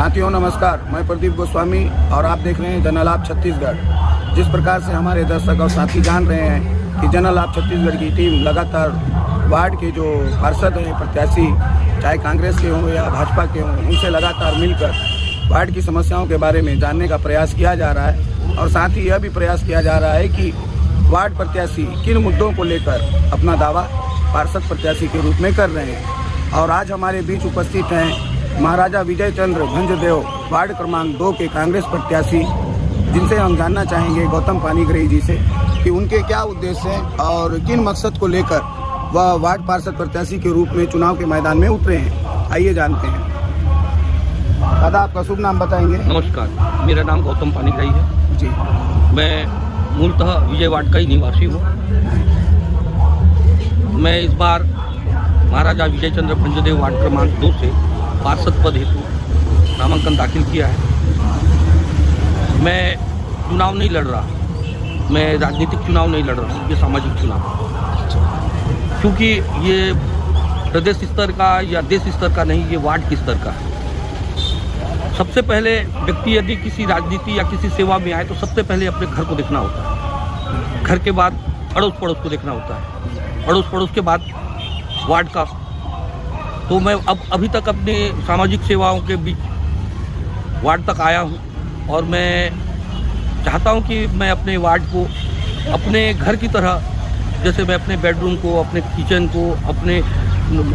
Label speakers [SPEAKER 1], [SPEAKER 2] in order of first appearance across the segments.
[SPEAKER 1] साथियों नमस्कार, मैं प्रदीप गोस्वामी और आप देख रहे हैं जनलाभ छत्तीसगढ़। जिस प्रकार से हमारे दर्शक और साथी जान रहे हैं कि जनलाभ छत्तीसगढ़ की टीम लगातार वार्ड के जो पार्षद हैं, प्रत्याशी, चाहे कांग्रेस के हों या भाजपा के हों, उनसे लगातार मिलकर वार्ड की समस्याओं के बारे में जानने का प्रयास किया जा रहा है। और साथ ही यह भी प्रयास किया जा रहा है कि वार्ड प्रत्याशी किन मुद्दों को लेकर अपना दावा पार्षद प्रत्याशी के रूप में कर रहे हैं। और आज हमारे बीच उपस्थित हैं महाराजा विजय चंद्र भंजदेव, वार्ड क्रमांक 2 के कांग्रेस प्रत्याशी, जिनसे हम जानना चाहेंगे गौतम पानीग्राही जी से कि उनके क्या उद्देश्य हैं और किन मकसद को लेकर वह वार्ड पार्षद प्रत्याशी के रूप में चुनाव के मैदान में उतरे हैं। आइए जानते हैं। दादा, आपका शुभ नाम बताएंगे?
[SPEAKER 2] नमस्कार, मेरा नाम गौतम पानीग्राही है
[SPEAKER 1] जी।
[SPEAKER 2] मैं मूलतः विजय वार्ड का ही निवासी हूँ। मैं इस बार महाराजा विजय चंद्र भंजदेव वार्ड क्रमांक 2 से पार्षद पद हेतु नामांकन दाखिल किया है। मैं चुनाव नहीं लड़ रहा, मैं राजनीतिक चुनाव नहीं लड़ रहा, ये सामाजिक चुनाव, क्योंकि ये प्रदेश स्तर का या देश स्तर का नहीं, ये वार्ड के स्तर का है। सबसे पहले व्यक्ति यदि किसी राजनीति या किसी सेवा में आए तो सबसे पहले अपने घर को देखना होता है, घर के बाद अड़ोस पड़ोस को देखना होता है, अड़ोस पड़ोस के बाद वार्ड का। तो मैं अभी तक अपने सामाजिक सेवाओं के बीच वार्ड तक आया हूँ और मैं चाहता हूँ कि मैं अपने वार्ड को अपने घर की तरह, जैसे मैं अपने बेडरूम को, अपने किचन को, अपने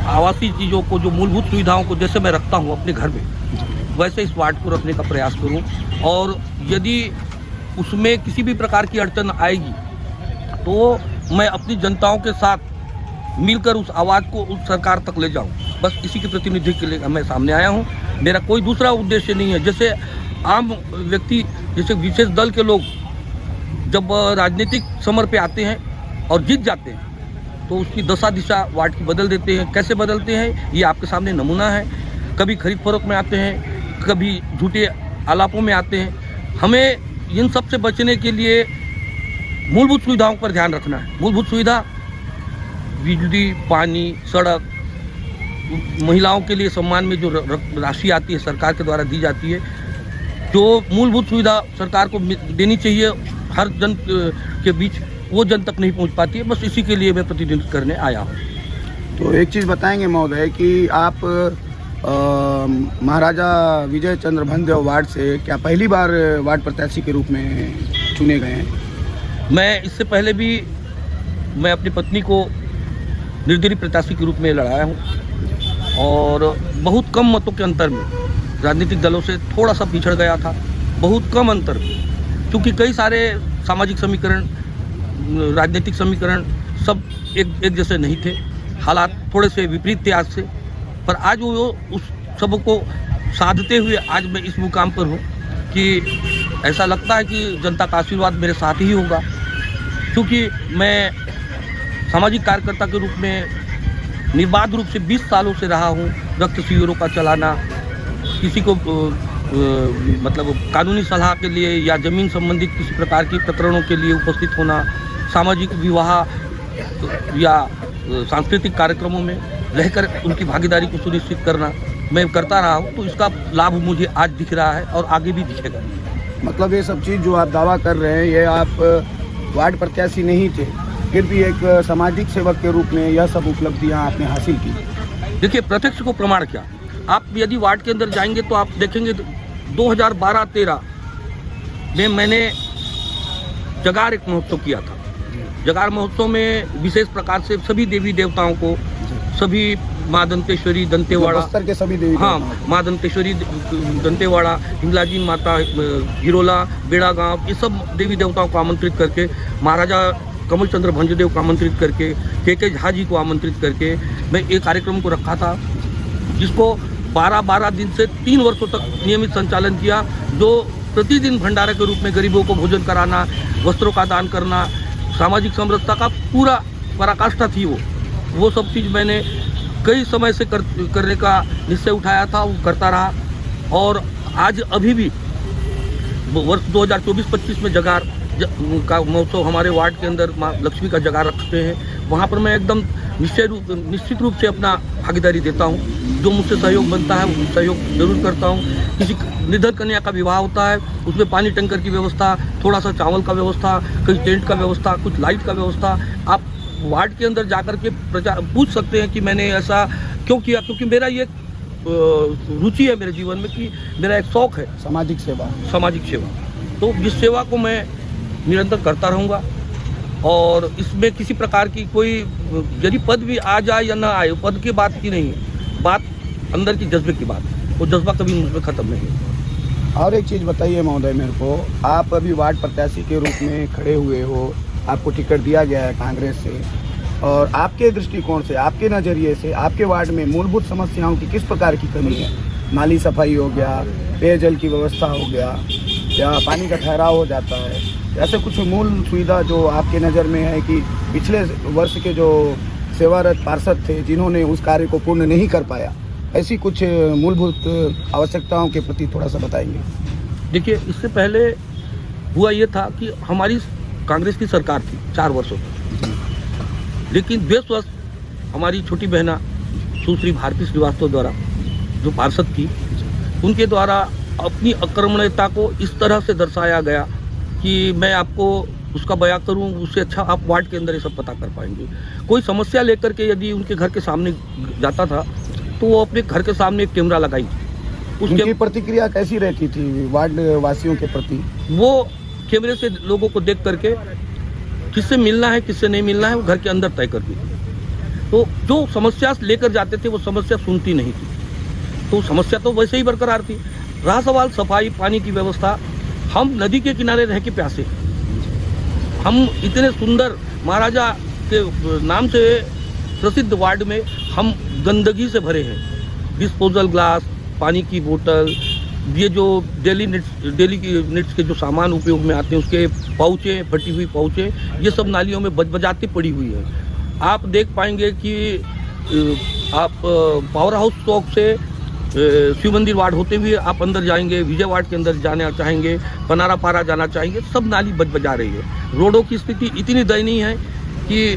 [SPEAKER 2] आवासीय चीज़ों को, जो मूलभूत सुविधाओं को जैसे मैं रखता हूँ अपने घर में, वैसे इस वार्ड को रखने का प्रयास करूँ। और यदि उसमें किसी भी प्रकार की अड़चन आएगी तो मैं अपनी जनताओं के साथ मिलकर उस आवाज़ को उस सरकार तक ले जाऊं। बस इसी के प्रतिनिधि के लिए मैं सामने आया हूं। मेरा कोई दूसरा उद्देश्य नहीं है। जैसे आम व्यक्ति, जैसे विशेष दल के लोग जब राजनीतिक समर पे आते हैं और जीत जाते हैं तो उसकी दशा दिशा वार्ड की बदल देते हैं। कैसे बदलते हैं ये आपके सामने नमूना है। कभी खरीद फरोख्त में आते हैं, कभी झूठे आलापों में आते हैं। हमें इन सब से बचने के लिए मूलभूत सुविधाओं पर ध्यान रखना है। मूलभूत सुविधा बिजली, पानी, सड़क, महिलाओं के लिए सम्मान में जो राशि आती है सरकार के द्वारा दी जाती है, जो मूलभूत सुविधा सरकार को देनी चाहिए हर जन के बीच, वो जन तक नहीं पहुंच पाती है। बस इसी के लिए मैं प्रतिनिधित्व करने आया हूँ।
[SPEAKER 1] तो एक चीज़ बताएंगे महोदय कि आप महाराजा विजय चंद्र भंजदेव वार्ड से क्या पहली बार वार्ड प्रत्याशी के रूप में चुने गए हैं?
[SPEAKER 2] मैं इससे पहले भी मैं अपनी पत्नी को निर्दलीय प्रत्याशी के रूप में लड़ाया हूँ और बहुत कम मतों के अंतर में राजनीतिक दलों से थोड़ा सा पिछड़ गया था, बहुत कम अंतर, क्योंकि कई सारे सामाजिक समीकरण, राजनीतिक समीकरण सब एक जैसे नहीं थे। हालात थोड़े से विपरीत थे आज से, पर आज वो उस सब को साधते हुए आज मैं इस मुकाम पर हूँ कि ऐसा लगता है कि जनता का आशीर्वाद मेरे साथ ही होगा, क्योंकि मैं सामाजिक कार्यकर्ता के रूप में निर्बाध रूप से 20 सालों से रहा हूँ। रक्त शिविरों का चलाना, किसी को मतलब कानूनी सलाह के लिए या ज़मीन संबंधित किसी प्रकार की प्रकरणों के लिए उपस्थित होना, सामाजिक विवाह या सांस्कृतिक कार्यक्रमों में रहकर उनकी भागीदारी को सुनिश्चित करना मैं करता रहा हूँ। तो इसका लाभ मुझे आज दिख रहा है और आगे भी दिखेगा।
[SPEAKER 1] मतलब ये सब चीज़ जो आप दावा कर रहे हैं, ये आप वार्ड प्रत्याशी नहीं थे, फिर भी एक सामाजिक सेवक के रूप में यह सब उपलब्धियां आपने हासिल की।
[SPEAKER 2] देखिए, प्रत्यक्ष को प्रमाण क्या, आप यदि वार्ड के अंदर जाएंगे तो आप देखेंगे 2012-13 में मैंने जगार एक महोत्सव किया था। जगार महोत्सव में विशेष प्रकार से सभी देवी देवताओं को, सभी माँ दंतेश्वरी, दंतेवाड़ा,
[SPEAKER 1] बस्तर के सभी देवी,
[SPEAKER 2] हाँ, माँ दंतेश्वरी, दंतेवाड़ा, हिंगलाजी माता, हिरोला, बेड़ा गाँव, ये सब देवी देवताओं को आमंत्रित करके, महाराजा कमल चंद्र भंजदेव को आमंत्रित करके, के झा जी को आमंत्रित करके मैं एक कार्यक्रम को रखा था, जिसको 12 दिन से 3 वर्षों तक नियमित संचालन किया, जो प्रतिदिन भंडारा के रूप में गरीबों को भोजन कराना, वस्त्रों का दान करना, सामाजिक समरसता का पूरा पराकाष्ठा थी वो सब चीज़ मैंने कई समय से करने का निश्चय उठाया था, वो करता रहा। और आज अभी भी वर्ष 2024-25 में जगार का महोत्सव हमारे वार्ड के अंदर माँ लक्ष्मी का जगह रखते हैं, वहाँ पर मैं एकदम निश्चित रूप से अपना भागीदारी देता हूँ। जो मुझसे सहयोग बनता है वो सहयोग जरूर करता हूँ। किसी निर्धन कन्या का विवाह होता है, उसमें पानी टैंकर की व्यवस्था, थोड़ा सा चावल का व्यवस्था, कहीं टेंट का व्यवस्था, कुछ लाइट का व्यवस्था। आप वार्ड के अंदर जाकर के पूछ सकते हैं कि मैंने ऐसा क्यों किया, क्योंकि मेरा ये रुचि है मेरे जीवन में, कि मेरा एक शौक है
[SPEAKER 1] सामाजिक सेवा।
[SPEAKER 2] तो इस सेवा को मैं निरंतर करता रहूँगा। और इसमें किसी प्रकार की कोई यदि पद भी आ जाए या ना आए, पद की बात की नहीं है, बात अंदर की जज्बे की बात है। वो जज्बा कभी मुझ में ख़त्म नहीं है।
[SPEAKER 1] और एक चीज़ बताइए महोदय मेरे को, आप अभी वार्ड प्रत्याशी के रूप में खड़े हुए हो, आपको टिकट दिया गया है कांग्रेस से, और आपके दृष्टिकोण से, आपके नज़रिए से आपके वार्ड में मूलभूत समस्याओं की किस प्रकार की कमी है? नाली सफाई हो गया, पेयजल की व्यवस्था हो गया, या पानी का ठहराव हो जाता है, ऐसे कुछ मूल सुविधा जो आपके नज़र में है कि पिछले वर्ष के जो सेवारत पार्षद थे जिन्होंने उस कार्य को पूर्ण नहीं कर पाया, ऐसी कुछ मूलभूत आवश्यकताओं के प्रति थोड़ा सा बताएंगे?
[SPEAKER 2] देखिए, इससे पहले हुआ ये था कि हमारी कांग्रेस की सरकार थी 4 वर्षों तक, लेकिन 20 वर्ष हमारी छोटी बहना सुश्री भारती श्रीवास्तव द्वारा, जो पार्षद थी, उनके द्वारा अपनी आक्रमणीयता को इस तरह से दर्शाया गया कि मैं आपको उसका बयां करूं, उससे अच्छा आप वार्ड के अंदर ये सब पता कर पाएंगे। कोई समस्या लेकर के यदि उनके घर के सामने जाता था तो वो अपने घर के सामने एक कैमरा लगाई।
[SPEAKER 1] उनकी प्रतिक्रिया कैसी रहती थी वार्ड वासियों के प्रति?
[SPEAKER 2] वो कैमरे से लोगों को देख करके किससे मिलना है किससे नहीं मिलना है वो घर के अंदर तय करती थी। तो जो समस्या लेकर जाते थे वो समस्या सुनती नहीं थी, तो समस्या तो वैसे ही बरकरार थी। रहा सवाल सफाई पानी की व्यवस्था, हम नदी के किनारे रह के प्यासे, हम इतने सुंदर महाराजा के नाम से प्रसिद्ध वार्ड में हम गंदगी से भरे हैं। डिस्पोजल ग्लास, पानी की बोतल, ये जो डेली नीड्स के जो सामान उपयोग में आते हैं उसके पाउचे, फटी हुई पाउचे, ये सब नालियों में बजाती पड़ी हुई है। आप देख पाएंगे कि आप पावर हाउस चौक से शिव मंदिर वार्ड होते हुए आप अंदर जाएंगे, विजय वार्ड के अंदर जाना चाहेंगे, पनारा पारा जाना चाहेंगे, सब नाली बजा रही है। रोडों की स्थिति इतनी दयनीय है कि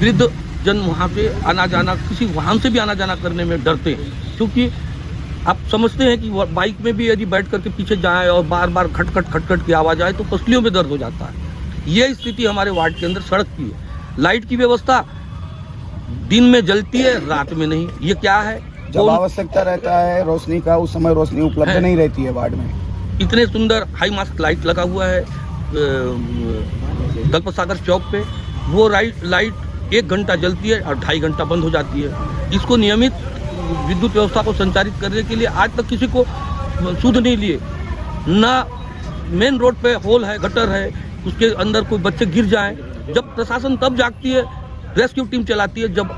[SPEAKER 2] वृद्ध जन वहाँ पे आना जाना, किसी वाहन से भी आना जाना करने में डरते हैं, क्योंकि आप समझते हैं कि बाइक में भी यदि बैठ करके पीछे जाएं और बार बार खटखट की आवाज़ आए तो पसलियों में दर्द हो जाता है। ये स्थिति हमारे वार्ड के अंदर सड़क की है। लाइट की व्यवस्था दिन में जलती है, रात में नहीं। ये क्या है?
[SPEAKER 1] जब आवश्यकता रहता है रोशनी का, उस समय रोशनी उपलब्ध नहीं रहती है वार्ड में।
[SPEAKER 2] इतने सुंदर हाई मास्क लाइट लगा हुआ है दलपत सागर चौक पे, वो लाइट 1 घंटा जलती है और 2.5 घंटा बंद हो जाती है। इसको नियमित विद्युत व्यवस्था को संचालित करने के लिए आज तक किसी को सुध नहीं लिए। ना मेन रोड पे होल है, गटर है, उसके अंदर कोई बच्चे गिर जाएं, जब प्रशासन तब जागती है, रेस्क्यू टीम चलाती है जब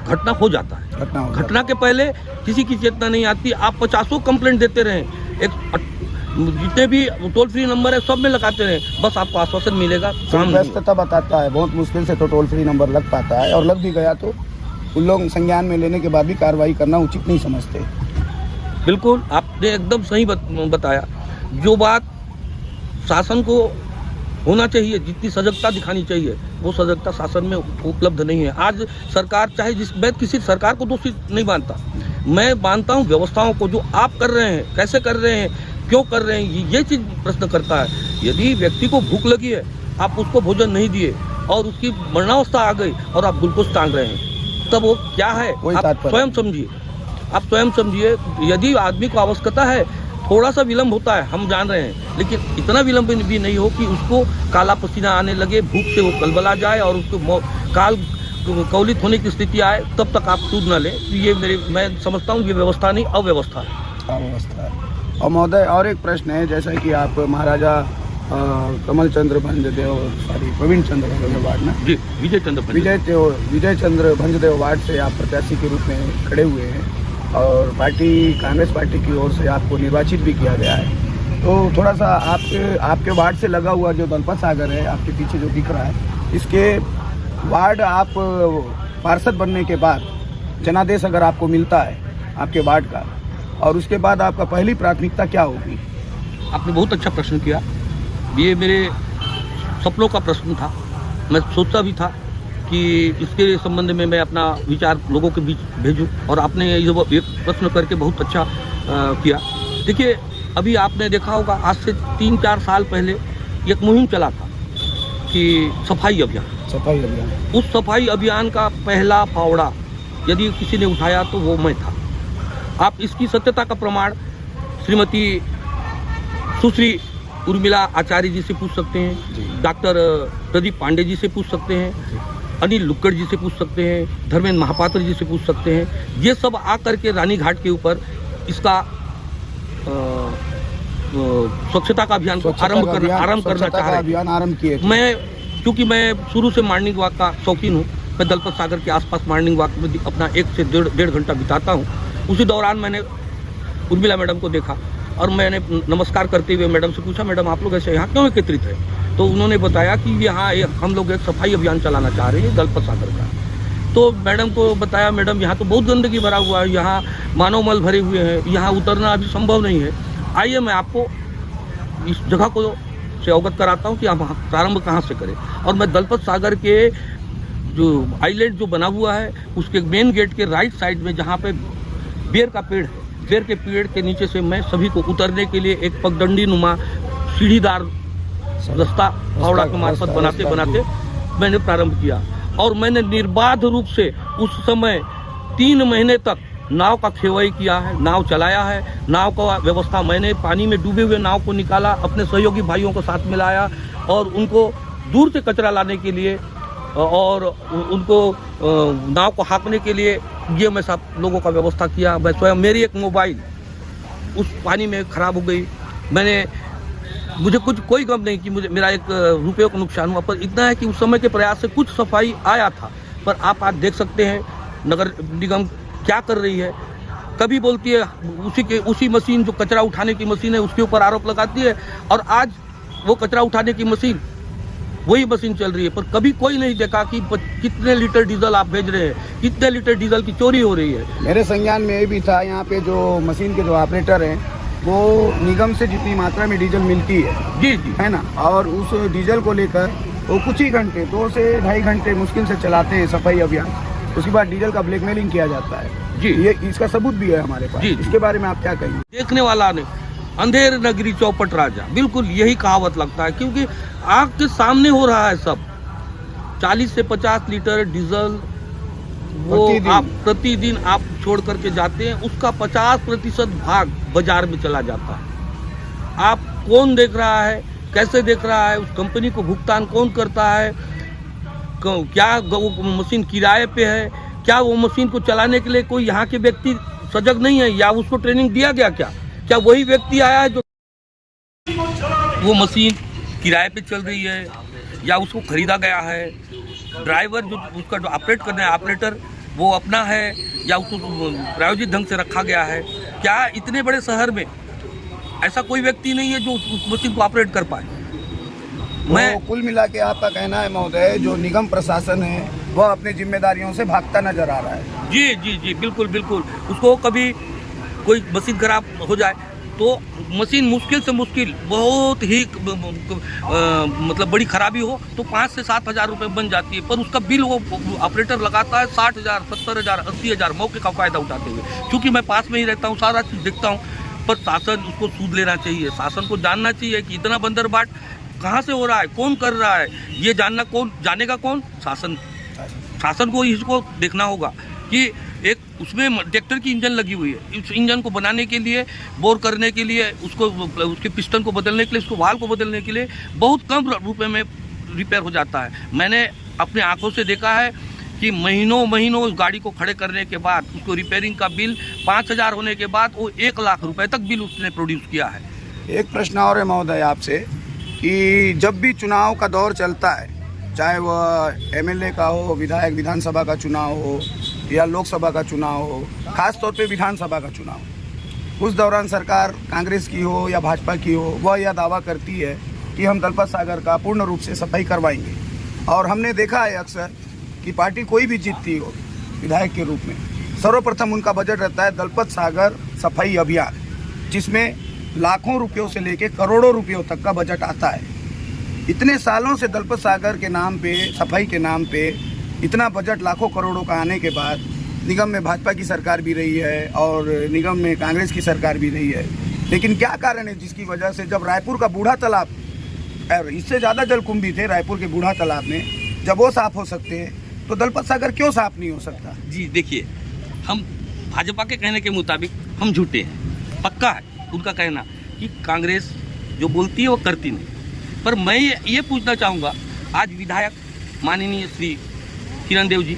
[SPEAKER 2] घटना हो जाता है। घटना के पहले किसी की चेतना नहीं आती। आप 50 कंप्लेंट देते रहें, जितने भी टोल फ्री नंबर है सब में लगाते रहे, बस आपको आश्वासन मिलेगा।
[SPEAKER 1] व्यस्तता बताता है, बहुत मुश्किल से तो टोल फ्री नंबर लग पाता है, और लग भी गया तो उन लोग संज्ञान में लेने के बाद भी कार्रवाई करना उचित नहीं समझते।
[SPEAKER 2] बिल्कुल, आपने एकदम सही बताया। जो बात शासन को होना चाहिए, जितनी सजगता दिखानी चाहिए, वो सजगता शासन में उपलब्ध नहीं है। आज सरकार चाहे मैं किसी सरकार को दोषी नहीं मानता, मैं मानता हूँ व्यवस्थाओं को, जो आप कर रहे हैं, कैसे कर रहे हैं, क्यों कर रहे हैं, ये चीज़ प्रश्न करता है। यदि व्यक्ति को भूख लगी है, आप उसको भोजन नहीं दिए और उसकी मरणावस्था आ गई और आप ग्लूकोज टांग रहे हैं, तब वो क्या है? आप स्वयं समझिए। यदि आदमी को आवश्यकता है, थोड़ा सा विलम्ब होता है, हम जान रहे हैं, लेकिन इतना विलम्ब भी नहीं हो कि उसको काला पसीना आने लगे, भूख से वो कलबला जाए और उसको कवलित होने की स्थिति आए, तब तक आप सूद न लें। ये मैं समझता हूँ ये व्यवस्था नहीं, अव्यवस्था है।
[SPEAKER 1] और महोदय, और एक प्रश्न है, जैसा कि आप महाराजा प्रवीण चंद्र भंजदेव वार्ड में
[SPEAKER 2] जी, विजय
[SPEAKER 1] चंद्र भंजदेव वार्ड से आप प्रत्याशी के रूप में खड़े हुए हैं, और कांग्रेस पार्टी की ओर से आपको निर्वाचित भी किया गया है। तो थोड़ा सा आपके वार्ड से लगा हुआ जो दलपत सागर है, आपके पीछे जो दिख रहा है, इसके वार्ड आप पार्षद बनने के बाद जनादेश अगर आपको मिलता है आपके वार्ड का, और उसके बाद आपका पहली प्राथमिकता क्या होगी?
[SPEAKER 2] आपने बहुत अच्छा प्रश्न किया। ये मेरे सपनों का प्रश्न था। मैं सोचता भी था कि इसके संबंध में मैं अपना विचार लोगों के बीच भेजूं, और आपने ये प्रश्न करके बहुत अच्छा किया। देखिए, अभी आपने देखा होगा, आज से 3-4 साल पहले एक मुहिम चला था कि सफाई अभियान। उस सफाई अभियान का पहला फावड़ा यदि किसी ने उठाया तो वो मैं था। आप इसकी सत्यता का प्रमाण श्रीमती सुश्री उर्मिला आचार्य जी से पूछ सकते हैं, डॉक्टर प्रदीप पांडे जी से पूछ सकते हैं, अनिल लुक्कड़ जी से पूछ सकते हैं, धर्मेंद्र महापात्र जी से पूछ सकते हैं। ये सब आकर के रानी घाट के ऊपर इसका स्वच्छता का अभियान आरंभ करना चाह रहे हैं। मैं, क्योंकि मैं शुरू से मॉर्निंग वॉक का शौकीन हूँ, मैं दलपत सागर के आसपास मॉर्निंग वॉक में अपना 1 से 1.5 घंटा बिताता हूँ। उसी दौरान मैंने उर्मिला मैडम को देखा और मैंने नमस्कार करते हुए मैडम से पूछा, मैडम आप लोग ऐसे यहाँ क्यों एकत्रित हैं? तो उन्होंने बताया कि यहाँ हम लोग एक सफाई अभियान चलाना चाह रहे हैं दलपत सागर का। तो मैडम को बताया, मैडम यहाँ तो बहुत गंदगी भरा हुआ है, यहाँ मानव मल भरे हुए हैं, यहाँ उतरना अभी संभव नहीं है। आइए मैं आपको इस जगह को से अवगत कराता हूँ कि आप प्रारंभ कहाँ से करें। और मैं दलपत सागर के जो आइलैंड जो बना हुआ है उसके मेन गेट के राइट साइड में, जहाँ पे बेर का पेड़ है, बेर के पेड़ के नीचे से मैं सभी को उतरने के लिए एक पगडंडी नुमा सीढ़ीदार रास्ता फावड़ा के मार्फत बनाते बनाते मैंने प्रारंभ किया। और मैंने निर्बाध रूप से उस समय 3 महीने तक नाव का खेवाई किया है, नाव चलाया है। नाव का व्यवस्था मैंने पानी में डूबे हुए नाव को निकाला, अपने सहयोगी भाइयों को साथ मिलाया और उनको दूर से कचरा लाने के लिए और उनको नाव को हाँकने के लिए ये मैं सब लोगों का व्यवस्था किया। मैं स्वयं, मेरी एक मोबाइल उस पानी में ख़राब हो गई। मुझे कोई गम नहीं कि मेरा 1 रुपये का नुकसान हुआ, पर इतना है कि उस समय के प्रयास से कुछ सफाई आया था। पर आप आज देख सकते हैं नगर निगम क्या कर रही है। कभी बोलती है उसी मशीन जो कचरा उठाने की मशीन है उसके ऊपर आरोप लगाती है, और आज वो कचरा उठाने की मशीन वही मशीन चल रही है। पर कभी कोई नहीं देखा कि कितने लीटर डीजल आप भेज रहे हैं, कितने लीटर डीजल की चोरी हो रही है।
[SPEAKER 1] मेरे संज्ञान में ये भी था, यहाँ पे जो मशीन के जो ऑपरेटर हैं वो निगम से जितनी मात्रा में डीजल मिलती है
[SPEAKER 2] जी है ना,
[SPEAKER 1] और उस डीजल को लेकर वो कुछ ही घंटे, 2 से 2.5 घंटे मुश्किल से चलाते हैं सफाई अभियान। उसके बाद डीजल का ब्लैकमेलिंग किया जाता है
[SPEAKER 2] जी।
[SPEAKER 1] ये इसका सबूत भी है हमारे पास। इसके बारे में आप क्या कहेंगे?
[SPEAKER 2] देखने वाला ने अंधेर नगरी चौपट राजा, बिल्कुल यही कहावत लगता है, क्योंकि आग के सामने हो रहा है सब। 40 से 50 लीटर डीजल वो आप प्रतिदिन आप छोड़ करके जाते हैं, उसका 50% भाग बाजार में चला जाता है। आप कौन देख रहा है, कैसे देख रहा है, उस कंपनी को भुगतान कौन करता है, क्या वो मशीन किराए पे है, क्या वो मशीन को चलाने के लिए कोई यहाँ के व्यक्ति सजग नहीं है, या उसको ट्रेनिंग दिया गया, क्या वही व्यक्ति आया है जो वो मशीन किराए पे चल रही है, या उसको खरीदा गया है। ड्राइवर जो उसका जो ऑपरेट करना है ऑपरेटर वो अपना है, या उसको प्रायोजित ढंग से रखा गया है। क्या इतने बड़े शहर में ऐसा कोई व्यक्ति नहीं है जो उस मशीन को ऑपरेट कर पाए?
[SPEAKER 1] मैं कुल मिला के आपका कहना है महोदय, जो निगम प्रशासन है वह अपनी जिम्मेदारियों से भागता नजर आ रहा है।
[SPEAKER 2] जी जी जी, बिल्कुल बिल्कुल। उसको कभी कोई मशीन खराब हो जाए तो मशीन मुश्किल से मुश्किल बहुत ही मतलब बड़ी खराबी हो तो 5 से 7 हज़ार रुपये बन जाती है, पर उसका बिल वो ऑपरेटर लगाता है 60,000, 70,000, 80,000 मौके का फ़ायदा उठाते हुए। क्योंकि मैं पास में ही रहता हूँ, सारा चीज़ देखता हूँ, पर शासन उसको सूद लेना चाहिए। शासन को जानना चाहिए कि इतना बंदरबाट कहाँ से हो रहा है, कौन कर रहा है, ये जानना कौन जानेगा, कौन? शासन को इसको देखना होगा कि एक उसमें ट्रैक्टर की इंजन लगी हुई है, उस इंजन को बनाने के लिए, बोर करने के लिए, उसको उसके पिस्टन को बदलने के लिए, उसको वाल को बदलने के लिए बहुत कम रुपए में रिपेयर हो जाता है। मैंने अपने आंखों से देखा है कि महीनों उस गाड़ी को खड़े करने के बाद उसको रिपेयरिंग का बिल 5,000 होने के बाद वो 1 लाख रुपए तक बिल उसने प्रोड्यूस किया है।
[SPEAKER 1] एक प्रश्न और है महोदय आपसे कि जब भी चुनाव का दौर चलता है, चाहे वह एमएलए का हो, विधायक विधानसभा का चुनाव हो या लोकसभा का चुनाव हो, खास तौर पे विधानसभा का चुनाव, उस दौरान सरकार कांग्रेस की हो या भाजपा की हो, वह यह दावा करती है कि हम दलपत सागर का पूर्ण रूप से सफाई करवाएंगे। और हमने देखा है अक्सर कि पार्टी कोई भी जीतती हो विधायक के रूप में, सर्वप्रथम उनका बजट रहता है दलपत सागर सफाई अभियान, जिसमें लाखों रुपयों से लेकर करोड़ों रुपयों तक का बजट आता है। इतने सालों से दलपत सागर के नाम पे, सफाई के नाम पे इतना बजट लाखों करोड़ों का आने के बाद निगम में भाजपा की सरकार भी रही है और निगम में कांग्रेस की सरकार भी रही है, लेकिन क्या कारण है जिसकी वजह से जब रायपुर का बूढ़ा तालाब, इससे ज़्यादा जलकुंभी थे रायपुर के बूढ़ा तालाब में, जब वो साफ़ हो सकते हैं तो दलपत सागर क्यों साफ़ नहीं हो सकता?
[SPEAKER 2] जी देखिए, हम भाजपा के कहने के मुताबिक हम झूठे हैं, पक्का है उनका कहना कि कांग्रेस जो बोलती है वो करती नहीं। पर मैं ये पूछना चाहूँगा, आज विधायक माननीय श्री किरण देव जी,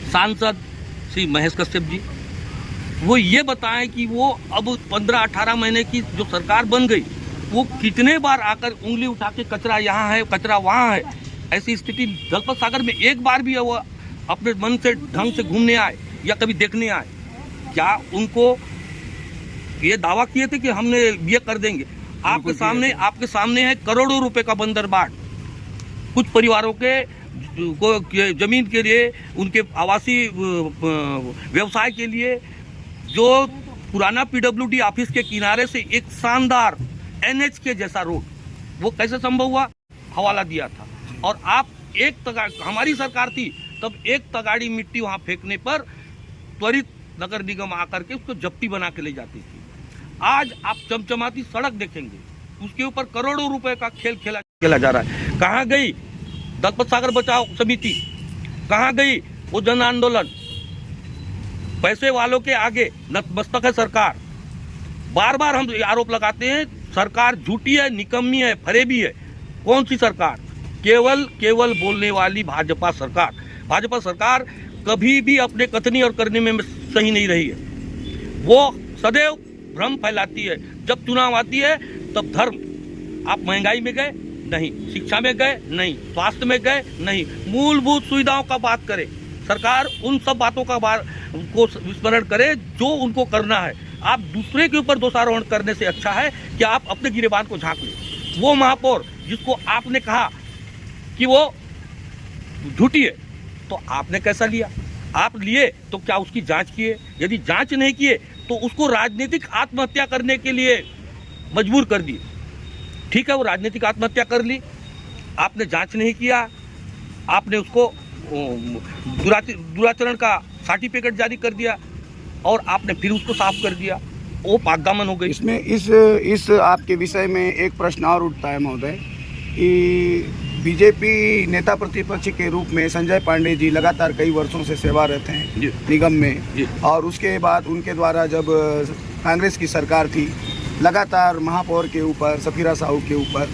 [SPEAKER 2] सांसद श्री महेश कश्यप जी, वो ये बताएं कि वो अब 15-18 महीने की जो सरकार बन गई, वो कितने बार आकर उंगली उठा के कचरा यहाँ है, कचरा वहाँ है, ऐसी स्थिति दलपत सागर में एक बार भी वो अपने मन से ढंग से घूमने आए या कभी देखने आए? क्या उनको ये दावा किए थे कि हमने ये कर देंगे? आपके सामने है करोड़ों रुपए का बंदरबाट, कुछ परिवारों के जमीन के लिए, उनके आवासीय व्यवसाय के लिए, जो पुराना पीडब्ल्यूडी ऑफिस के किनारे से एक शानदार एनएच के जैसा रोड, वो कैसे संभव हुआ? हवाला दिया था। और आप हमारी सरकार थी तब एक तगाड़ी मिट्टी वहां फेंकने पर त्वरित नगर निगम आकर के उसको जप्ती बना के ले जाती थी। आज आप चमचमाती सड़क देखेंगे, उसके ऊपर करोड़ों रुपए का खेल खेला जा रहा है। कहाँ गई दलपत सागर बचाओ समिति? कहाँ गई वो जन आंदोलन? पैसे वालों के आगे नतमस्तक है सरकार। बार बार हम आरोप लगाते हैं सरकार झूठी है, निकम्मी है, फरेबी है। कौन सी सरकार? केवल बोलने वाली भाजपा सरकार। भाजपा सरकार कभी भी अपने कथनी और करने में सही नहीं रही है। वो सदैव भ्रम फैलाती है। जब चुनाव आती है तब धर्म, आप महंगाई में गए नहीं, शिक्षा में गए नहीं, स्वास्थ्य में गए नहीं, मूलभूत सुविधाओं का बात करें। सरकार उन सब बातों को स्मरण करे जो उनको करना है। आप दूसरे के ऊपर दोषारोपण करने से अच्छा है कि आप अपने गिरेबान को झांक लें। वो महापौर जिसको आपने कहा कि वो झूठी है, तो आपने कैसा लिया? आप लिए तो क्या उसकी जांच किए? यदि जांच नहीं किए तो उसको राजनीतिक आत्महत्या करने के लिए मजबूर कर दिए। ठीक है, वो राजनीतिक आत्महत्या कर ली, आपने जांच नहीं किया, आपने उसको दुराचरण का सर्टिफिकेट जारी कर दिया और आपने फिर उसको साफ कर दिया। वो पागदामन हो गई।
[SPEAKER 1] इसमें इस आपके विषय में एक प्रश्न और उठता है महोदय कि बीजेपी नेता प्रतिपक्ष के रूप में संजय पांडे जी लगातार कई वर्षों से सेवारत हैं निगम में, और उसके बाद उनके द्वारा जब कांग्रेस की सरकार थी, लगातार महापौर के ऊपर, सफीरा साहू के ऊपर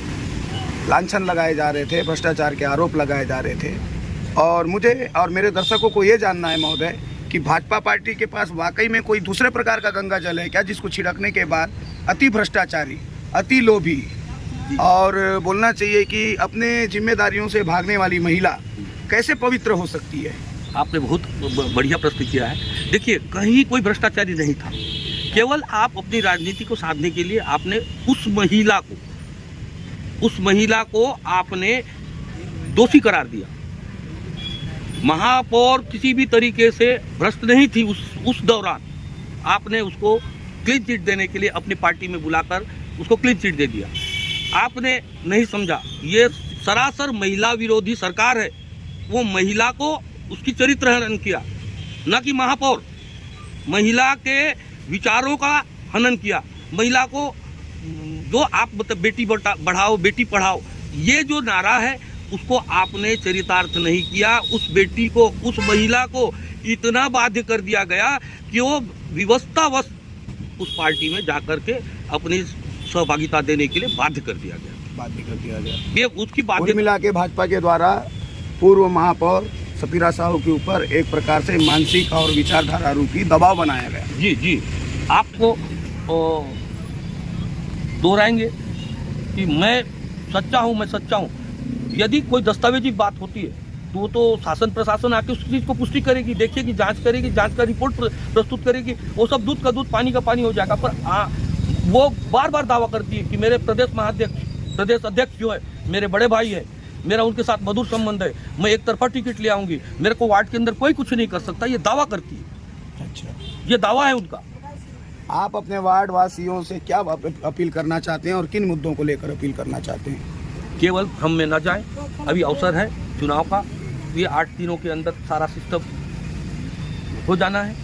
[SPEAKER 1] लांछन लगाए जा रहे थे, भ्रष्टाचार के आरोप लगाए जा रहे थे। और मुझे और मेरे दर्शकों को ये जानना है महोदय कि भाजपा पार्टी के पास वाकई में कोई दूसरे प्रकार का गंगा जल है क्या, जिसको छिड़कने के बाद अति भ्रष्टाचारी, अति लोभी और बोलना चाहिए कि अपने जिम्मेदारियों से भागने वाली महिला कैसे पवित्र हो सकती है?
[SPEAKER 2] आपने बहुत बढ़िया प्रश्न किया है। देखिए, कहीं कोई भ्रष्टाचारी नहीं था। केवल आप अपनी राजनीति को साधने के लिए आपने उस महिला को आपने दोषी करार दिया। महापौर किसी भी तरीके से भ्रष्ट नहीं थी। उस दौरान आपने उसको क्लीन चिट देने के लिए अपनी पार्टी में बुलाकर उसको क्लीन चिट दे दिया। आपने नहीं समझा, ये सरासर महिला विरोधी सरकार है। वो महिला को उसकी चरित्र हनन किया, न कि महापौर। महिला के विचारों का हनन किया। महिला को जो आप मतलब बेटी बढ़ाओ बेटी पढ़ाओ, ये जो नारा है उसको आपने चरितार्थ नहीं किया। उस बेटी को, उस महिला को इतना बाध्य कर दिया गया कि वो विवशतावश उस पार्टी में जाकर के अपनी सहभागिता देने के लिए बाध्य कर दिया गया। ये उसकी बात
[SPEAKER 1] मिला के भाजपा के द्वारा पूर्व महापौर सफीरा साहू के ऊपर एक प्रकार से मानसिक और विचारधारा रूपी दबाव बनाया गया।
[SPEAKER 2] जी आपको दोहराएंगे कि मैं सच्चा हूँ। यदि कोई दस्तावेजी बात होती है तो शासन प्रशासन आके उस चीज़ को पुष्टि करेगी, देखेगी, जांच करेगी, जांच का रिपोर्ट प्रस्तुत करेगी। वो सब दूध का दूध पानी का पानी हो जाएगा। पर वो बार बार दावा करती है कि मेरे प्रदेश अध्यक्ष जो है मेरे बड़े भाई है, मेरा उनके साथ मधुर संबंध है, मैं एक तरफा टिकट ले आऊंगी, मेरे को वार्ड के अंदर कोई कुछ नहीं कर सकता, ये दावा करती है।
[SPEAKER 1] अच्छा,
[SPEAKER 2] ये दावा है उनका।
[SPEAKER 1] आप अपने वार्ड वासियों से क्या अपील करना चाहते हैं और किन मुद्दों को लेकर अपील करना चाहते हैं?
[SPEAKER 2] केवल भ्रम में न जाएं। अभी अवसर है चुनाव का, ये 8 दिनों के अंदर सारा सिस्टम हो जाना है।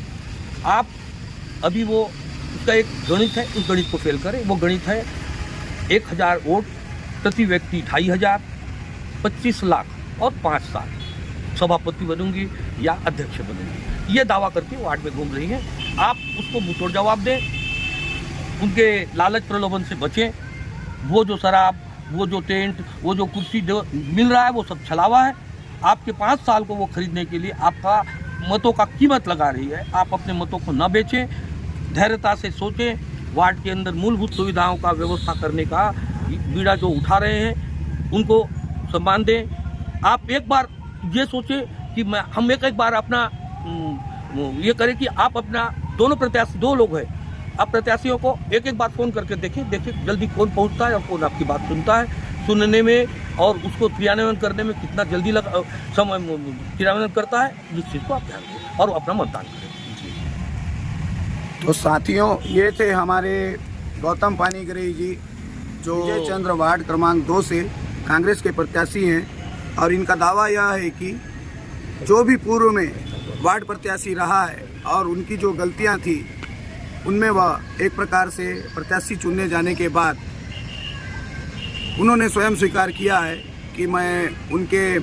[SPEAKER 2] आप अभी वो उसका एक गणित है, उस गणित को फेल करें। वो गणित है 1000 वोट प्रति व्यक्ति 2500, 25 लाख और 5 साल सभापति बनूंगी या अध्यक्ष बनूंगी, ये दावा करके वार्ड में घूम रही हैं। आप उसको मुंहतोड़ जवाब दें, उनके लालच प्रलोभन से बचें। वो जो शराब, वो जो टेंट, वो जो कुर्सी मिल रहा है, वो सब छलावा है। आपके 5 साल को वो खरीदने के लिए आपका मतों का कीमत लगा रही है। आप अपने मतों को न बेचें, धैर्यता से सोचें। वार्ड के अंदर मूलभूत सुविधाओं का व्यवस्था करने का बीड़ा जो उठा रहे हैं, उनको सम्मान दें। आप एक बार ये सोचें कि हम एक बार अपना ये करें कि आप अपना दोनों प्रत्याशी, 2 लोग हैं, आप प्रत्याशियों को एक बार फ़ोन करके देखें जल्दी कौन पहुंचता है और कौन आपकी बात सुनता है। सुनने में और उसको क्रियान्वयन करने में कितना जल्दी समय क्रियान्वयन करता है, इस चीज़ को आप ध्यान दें और अपना मतदान करें।
[SPEAKER 1] तो साथियों, ये थे हमारे गौतम पानीग्राही जी, जो विजय चंद्र वार्ड क्रमांक 2 से कांग्रेस के प्रत्याशी हैं। और इनका दावा यह है कि जो भी पूर्व में वार्ड प्रत्याशी रहा है और उनकी जो गलतियां थी, उनमें वह एक प्रकार से प्रत्याशी चुनने जाने के बाद उन्होंने स्वयं स्वीकार किया है कि मैं उनके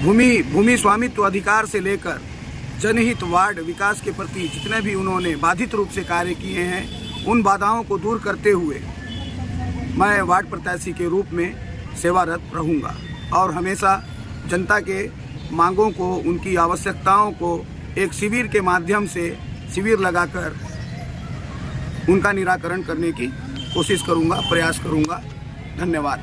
[SPEAKER 1] भूमि स्वामित्व अधिकार से लेकर जनहित वार्ड विकास के प्रति जितने भी उन्होंने बाधित रूप से कार्य किए हैं, उन बाधाओं को दूर करते हुए मैं वार्ड प्रत्याशी के रूप में सेवारत रहूँगा और हमेशा जनता के मांगों को, उनकी आवश्यकताओं को एक शिविर के माध्यम से शिविर लगाकर उनका निराकरण करने की कोशिश करूँगा, प्रयास करूँगा। धन्यवाद।